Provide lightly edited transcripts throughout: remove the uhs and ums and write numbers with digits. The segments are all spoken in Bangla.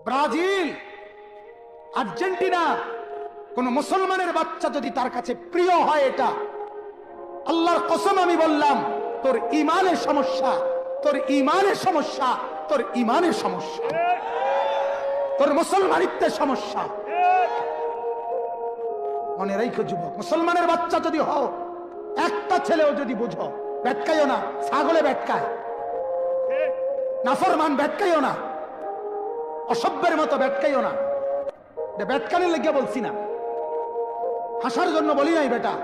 ব্রাজিল, আর্জেন্টিনা, কোন মুসলমানের বাচ্চা যদি তার কাছে প্রিয় হয়, এটা আল্লাহর কসম আমি বললাম, তোর ইমানের সমস্যা, তোর ইমানের সমস্যা, তোর ইমানের সমস্যা, তোর মুসলমানিত্বের সমস্যা। মনে রাখো যুবক, মুসলমানের বাচ্চা যদি হও, একটা ছেলেও যদি বুঝো, ব্যাটকাইও না, ছাগলে ব্যাটকায়, নাফরমান ব্যাটকাইও না, অসভ্যের মতো ব্যাটকাইও না। ব্যাটকানের লেগে বলছি না, হাসার জন্য বলি নাই বেটা।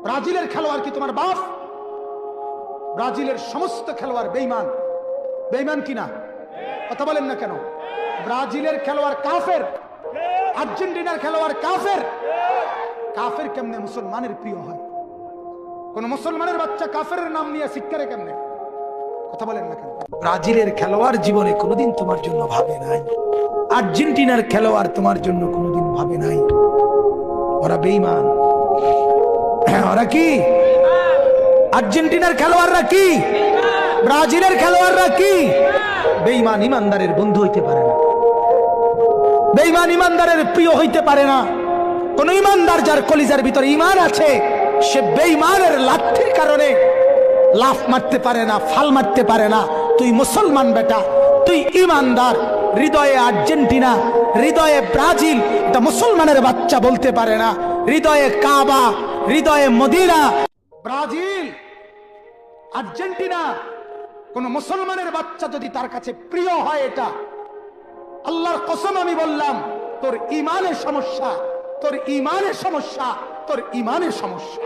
ব্রাজিলের খেলোয়াড় কি তোমার বাপ? ব্রাজিলের সমস্ত খেলোয়াড় বেঈমান। বেঈমান কিনা কথা বলেন না কেন? ব্রাজিলের খেলোয়াড় কাফের, আর্জেন্টিনার খেলোয়াড় কাফের। কাফের কেমনে মুসলমানের প্রিয় হয়? কোন মুসলমানের বাচ্চা কাফের নাম নিয়ে শিক্ষারে কেমনে? কথা বলেন না কেন? ব্রাজিলের খেলোয়াড় জীবনে কোনোদিন তোমার জন্য ভাবে নাই, আর্জেন্টিনার খেলোয়াড় তোমার জন্য কোনোদিন ভাবে নাই। ওরা বেঈমান। ওরা কি? আর্জেন্টিনার খেলোয়াড়রা কি? ব্রাজিলের খেলোয়াড়রা কি? বেঈমান ইমানদারের বন্ধু হইতে পারে না, বেঈমান ইমানদারের প্রিয় হইতে পারে না। কোন ইমানদার যার কলিজার ভিতরে ইমান আছে, সে বেঈমানের লাঠির কারণে লাফ মারতে পারে না, ফাল মারতে পারে না। তুই মুসলমান বেটা, তুই ইমানদার। হৃদয়ে আর্জেন্টিনা, হৃদয়ে ব্রাজিল, এটা মুসলমানের বাচ্চা বলতে পারে না। হৃদয়ে কাবা, হৃদয়ে মদিনা। ব্রাজিল, আর্জেন্টিনা, কোন মুসলমানের বাচ্চা যদি তার কাছে প্রিয় হয়, এটা আল্লাহর কসম আমি বললাম, তোর ইমানের সমস্যা, তোর ইমানের সমস্যা, তোর ইমানের সমস্যা,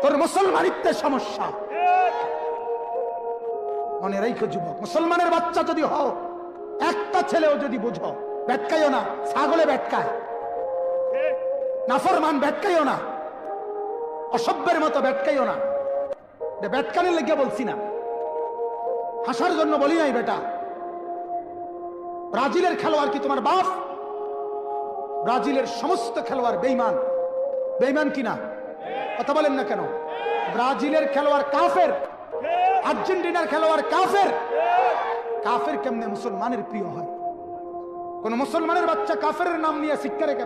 তোর মুসলমানিত্বের সমস্যা। মনে রাখো যুবক, মুসলমানের বাচ্চা যদি হও, একটা ছেলেও যদি বুঝো, ব্যাটকাইও না, ছাগলে ব্যাটকায়, নাফরমান ব্যাটকাইও না, অসভ্যের মতো ব্যাটকাইও না। ব্যাটকানের লেগে বলছি না, হাসার জন্য বলি নাই বেটা। ব্রাজিলের খেলোয়াড় কি তোমার বাপ? ব্রাজিলের সমস্ত খেলোয়াড় বেঈমান। বেঈমান কিনা কথা বলেন না কেন? ব্রাজিলের খেলোয়াড় কাফের, আর্জেন্টিনার খেলোয়াড় কাফের। কাফের কেমনে মুসলমানের প্রিয় হয়? কোন মুসলমানের বাচ্চা কাফের নাম নিয়ে শিক্ষা রেখে